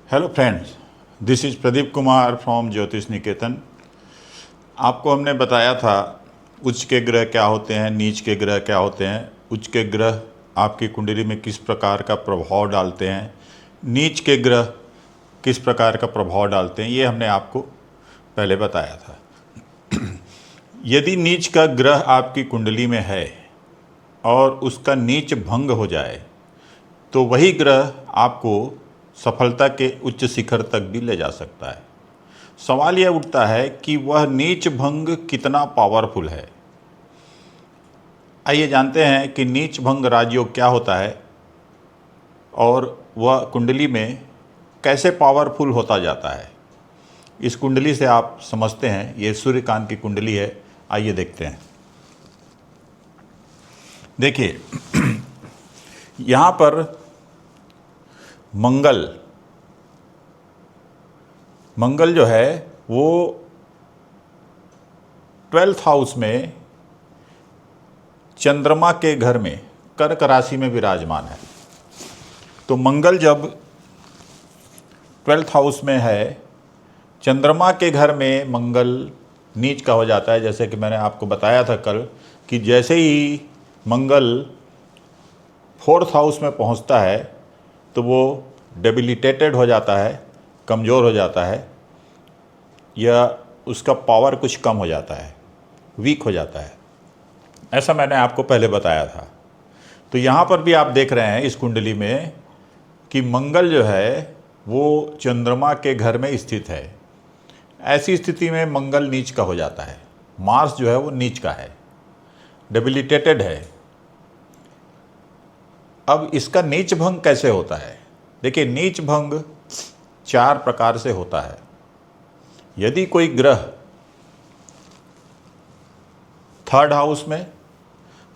Hello friends, this is Pradeep Kumar from ज्योतिष निकेतन। आपको हमने बताया था उच्च के ग्रह क्या होते हैं, नीच के ग्रह क्या होते हैं। उच्च के ग्रह आपकी कुंडली में किस प्रकार का प्रभाव डालते हैं, नीच के ग्रह किस प्रकार का प्रभाव डालते हैं, ये हमने आपको पहले बताया था। यदि नीच का ग्रह आपकी कुंडली में है और उसका नीच भंग हो जाए तो वही ग्रह आपको सफलता के उच्च शिखर तक भी ले जा सकता है। सवाल यह उठता है कि वह नीच भंग कितना पावरफुल है। आइए जानते हैं कि नीच भंग राजयोग क्या होता है और वह कुंडली में कैसे पावरफुल होता जाता है। इस कुंडली से आप समझते हैं, ये सूर्यकांत की कुंडली है। आइए देखते हैं। देखिए यहाँ पर मंगल जो है वो 12th हाउस में चंद्रमा के घर में कर्क राशि में विराजमान है। तो मंगल जब 12th हाउस में है, चंद्रमा के घर में मंगल नीच का हो जाता है। जैसे कि मैंने आपको बताया था कल कि जैसे ही मंगल 4th हाउस में पहुंचता है तो वो डेबिलिटेटेड हो जाता है, कमज़ोर हो जाता है, या उसका पावर कुछ कम हो जाता है, वीक हो जाता है। ऐसा मैंने आपको पहले बताया था। तो यहाँ पर भी आप देख रहे हैं इस कुंडली में कि मंगल जो है वो चंद्रमा के घर में स्थित है। ऐसी स्थिति में मंगल नीच का हो जाता है। मार्स जो है वो नीच का है, डेबिलिटेटेड है। अब इसका नीच भंग कैसे होता है? देखिए, नीच भंग 4 प्रकार से होता है। यदि कोई ग्रह 3rd हाउस में,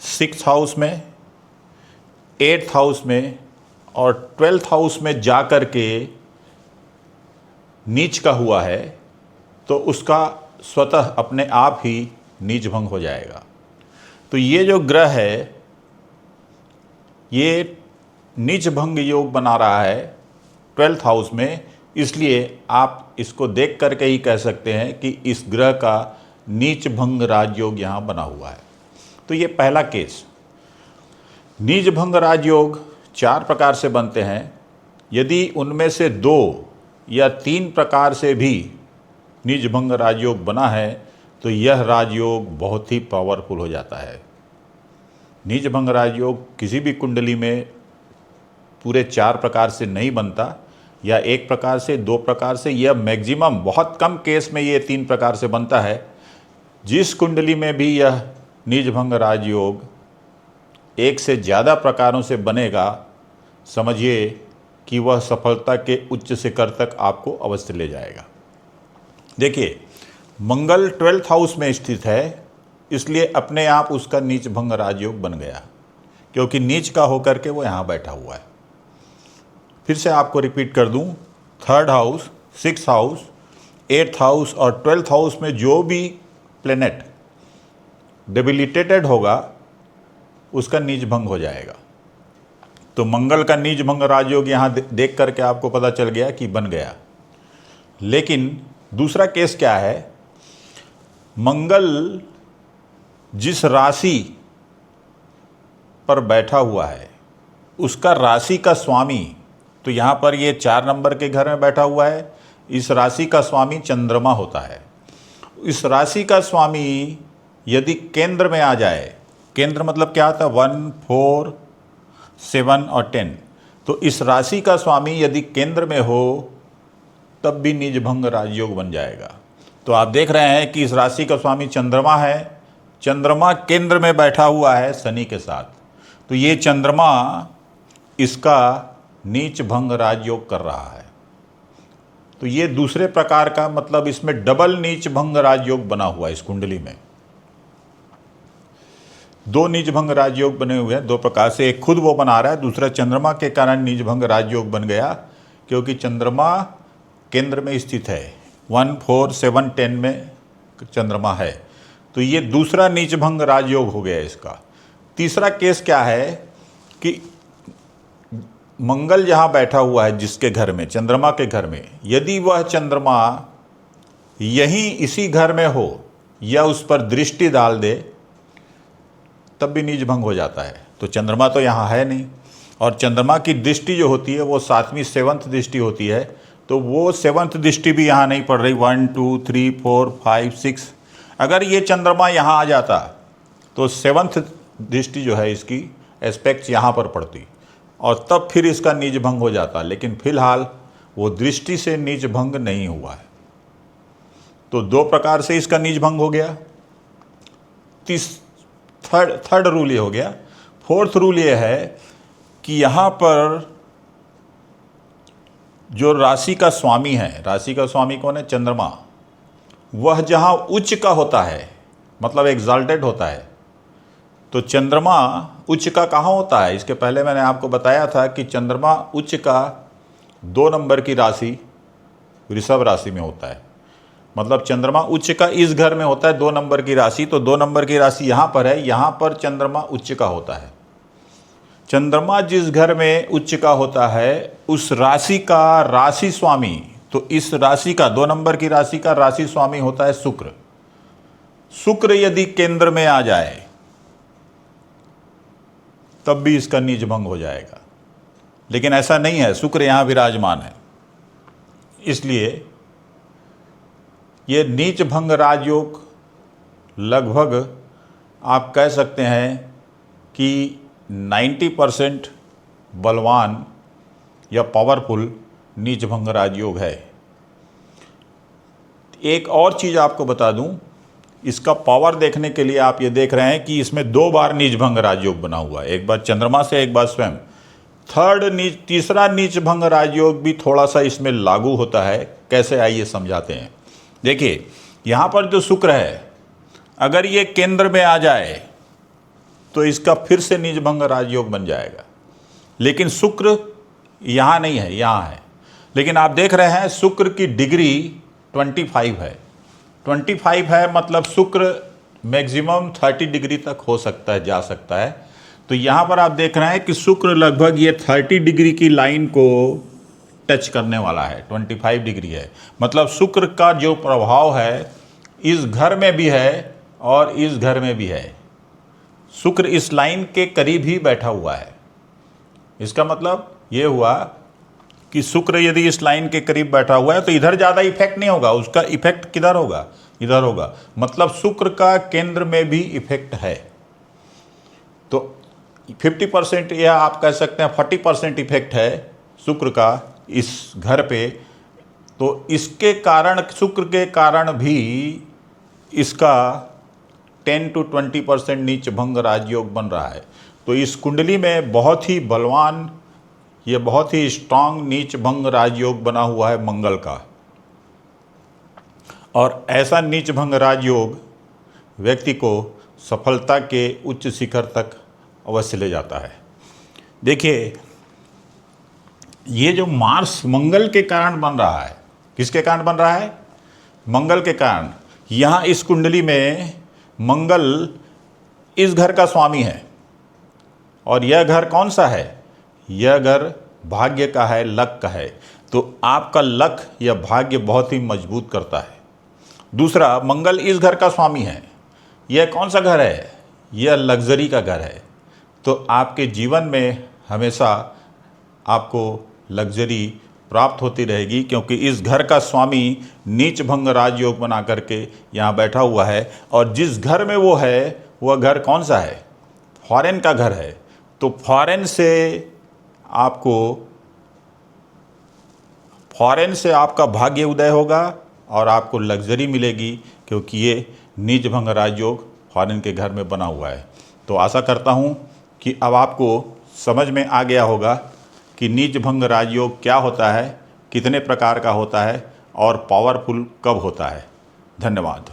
6th हाउस में, 8th हाउस में और 12th हाउस में जा कर के नीच का हुआ है तो उसका स्वतः अपने आप ही नीच भंग हो जाएगा। तो ये जो ग्रह है ये नीच भंग योग बना रहा है 12th हाउस में, इसलिए आप इसको देख करके ही कह सकते हैं कि इस ग्रह का नीच भंग राजयोग यहाँ बना हुआ है। तो ये पहला केस। नीच भंग राजयोग 4 प्रकार से बनते हैं। यदि उनमें से 2 या 3 प्रकार से भी नीच भंग राजयोग बना है तो यह राजयोग बहुत ही पावरफुल हो जाता है। नीच भंग राजयोग किसी भी कुंडली में पूरे 4 प्रकार से नहीं बनता, या 1 प्रकार से, 2 प्रकार से, यह मैक्सिमम बहुत कम केस में ये 3 प्रकार से बनता है। जिस कुंडली में भी यह नीच भंग राजयोग 1 से ज़्यादा प्रकारों से बनेगा, समझिए कि वह सफलता के उच्च शिखर तक आपको अवश्य ले जाएगा। देखिए, मंगल 12th हाउस में स्थित है, इसलिए अपने आप उसका नीच भंग राजयोग बन गया, क्योंकि नीच का होकर के वो यहाँ बैठा हुआ है। फिर से आपको रिपीट कर दूं, 3rd house, 6th house, 8th house और 12th हाउस में जो भी प्लेनेट डेबिलिटेटेड होगा उसका नीच भंग हो जाएगा। तो मंगल का नीच भंग राजयोग यहाँ देख करके आपको पता चल गया कि बन गया। लेकिन दूसरा केस क्या है? मंगल जिस राशि पर बैठा हुआ है उसका राशि का स्वामी, तो यहाँ पर ये 4 नंबर के घर में बैठा हुआ है। इस राशि का स्वामी चंद्रमा होता है। इस राशि का स्वामी यदि केंद्र में आ जाए, केंद्र मतलब क्या होता है? 1, 4, 7 और 10। तो इस राशि का स्वामी यदि केंद्र में हो तब भी नीच भंग राजयोग बन जाएगा। तो आप देख रहे हैं कि इस राशि का स्वामी चंद्रमा है। चंद्रमा केंद्र में बैठा हुआ है शनि के साथ, तो ये चंद्रमा इसका नीच भंग राजयोग कर रहा है। तो ये दूसरे प्रकार का, मतलब इसमें डबल नीच भंग राजयोग बना हुआ है। इस कुंडली में 2 नीच भंग राजयोग बने हुए हैं 2 प्रकार से। एक खुद वो बना रहा है, दूसरा चंद्रमा के कारण नीच भंग राजयोग बन गया, क्योंकि चंद्रमा केंद्र में स्थित है। 1, 4, 7, 10 में चंद्रमा है। तो ये दूसरा नीच भंग राजयोग हो गया इसका। तीसरा केस क्या है कि मंगल जहाँ बैठा हुआ है जिसके घर में, चंद्रमा के घर में, यदि वह चंद्रमा यहीं इसी घर में हो या उस पर दृष्टि डाल दे तब भी नीच भंग हो जाता है। तो चंद्रमा तो यहाँ है नहीं, और चंद्रमा की दृष्टि जो होती है वो 7वीं 7th दृष्टि होती है, तो वो 7th दृष्टि भी यहाँ नहीं पड़ रही। 1 2 3 4 5 6, अगर ये चंद्रमा यहाँ आ जाता तो 7th दृष्टि जो है इसकी एस्पेक्ट्स यहाँ पर पड़ती और तब फिर इसका नीच भंग हो जाता, लेकिन फिलहाल वो दृष्टि से नीच भंग नहीं हुआ है। तो 2 प्रकार से इसका नीच भंग हो गया। थर्ड रूल ये हो गया। 4th रूल ये है कि यहाँ पर जो राशि का स्वामी है, राशि का स्वामी कौन है? चंद्रमा। वह जहाँ उच्च का होता है, मतलब एग्जाल्टेड होता है, तो चंद्रमा उच्च का कहाँ होता है? इसके पहले मैंने आपको बताया था कि चंद्रमा उच्च का 2 नंबर की राशि वृषभ राशि में होता है। मतलब चंद्रमा उच्च का इस घर में होता है 2 नंबर की राशि, तो 2 नंबर की राशि यहाँ पर है, यहाँ पर चंद्रमा उच्च का होता है। चंद्रमा जिस घर में उच्च का होता है उस राशि का राशि स्वामी, तो इस राशि का 2 नंबर की राशि का राशि स्वामी होता है शुक्र। शुक्र यदि केंद्र में आ जाए तब भी इसका नीच भंग हो जाएगा, लेकिन ऐसा नहीं है, शुक्र यहाँ विराजमान है। इसलिए ये नीच भंग राजयोग लगभग आप कह सकते हैं कि 90% बलवान या पावरफुल नीच भंग राजयोग है। एक और चीज़ आपको बता दूं, इसका पावर देखने के लिए आप ये देख रहे हैं कि इसमें 2 बार नीच भंग राजयोग बना हुआ है, एक बार चंद्रमा से, एक बार स्वयं। तीसरा नीच भंग राजयोग भी थोड़ा सा इसमें लागू होता है। कैसे, आइए समझाते हैं। देखिए, यहाँ पर जो शुक्र है, अगर ये केंद्र में आ जाए तो इसका फिर से नीच भंग राजयोग बन जाएगा, लेकिन शुक्र यहाँ नहीं है, यहाँ है। लेकिन आप देख रहे हैं शुक्र की डिग्री 25 है। 25 है, मतलब शुक्र मैक्सिमम 30 डिग्री तक हो सकता है, जा सकता है। तो यहाँ पर आप देख रहे हैं कि शुक्र लगभग ये 30 डिग्री की लाइन को टच करने वाला है, 25 डिग्री है। मतलब शुक्र का जो प्रभाव है इस घर में भी है और इस घर में भी है। शुक्र इस लाइन के करीब ही बैठा हुआ है। इसका मतलब ये हुआ कि शुक्र यदि इस लाइन के करीब बैठा हुआ है तो इधर ज़्यादा इफेक्ट नहीं होगा, उसका इफेक्ट किधर होगा? इधर होगा। मतलब शुक्र का केंद्र में भी इफेक्ट है। तो 50% या आप कह सकते हैं 40% इफेक्ट है शुक्र का इस घर पे। तो इसके कारण, शुक्र के कारण भी इसका 10 to 20% नीच भंग राजयोग बन रहा है। तो इस कुंडली में बहुत ही बलवान, ये बहुत ही स्ट्रांग नीच भंग राजयोग बना हुआ है मंगल का। और ऐसा नीच भंग राजयोग व्यक्ति को सफलता के उच्च शिखर तक अवश्य ले जाता है। देखिए, ये जो मार्स मंगल के कारण बन रहा है, किसके कारण बन रहा है? मंगल के कारण। यहाँ इस कुंडली में मंगल इस घर का स्वामी है, और यह घर कौन सा है? यह घर भाग्य का है, लक का है। तो आपका लक या भाग्य बहुत ही मजबूत करता है। दूसरा, मंगल इस घर का स्वामी है। यह कौन सा घर है? यह लग्जरी का घर है। तो आपके जीवन में हमेशा आपको लग्जरी प्राप्त होती रहेगी, क्योंकि इस घर का स्वामी नीच भंग राजयोग बना करके यहाँ बैठा हुआ है। और जिस घर में वो है, वह घर कौन सा है? फॉरेन का घर है। तो फॉरेन से आपका भाग्य उदय होगा और आपको लग्जरी मिलेगी, क्योंकि ये नीच भंग राजयोग फॉरेन के घर में बना हुआ है। तो आशा करता हूँ कि अब आपको समझ में आ गया होगा कि नीच भंग राजयोग क्या होता है, कितने प्रकार का होता है और पावरफुल कब होता है। धन्यवाद।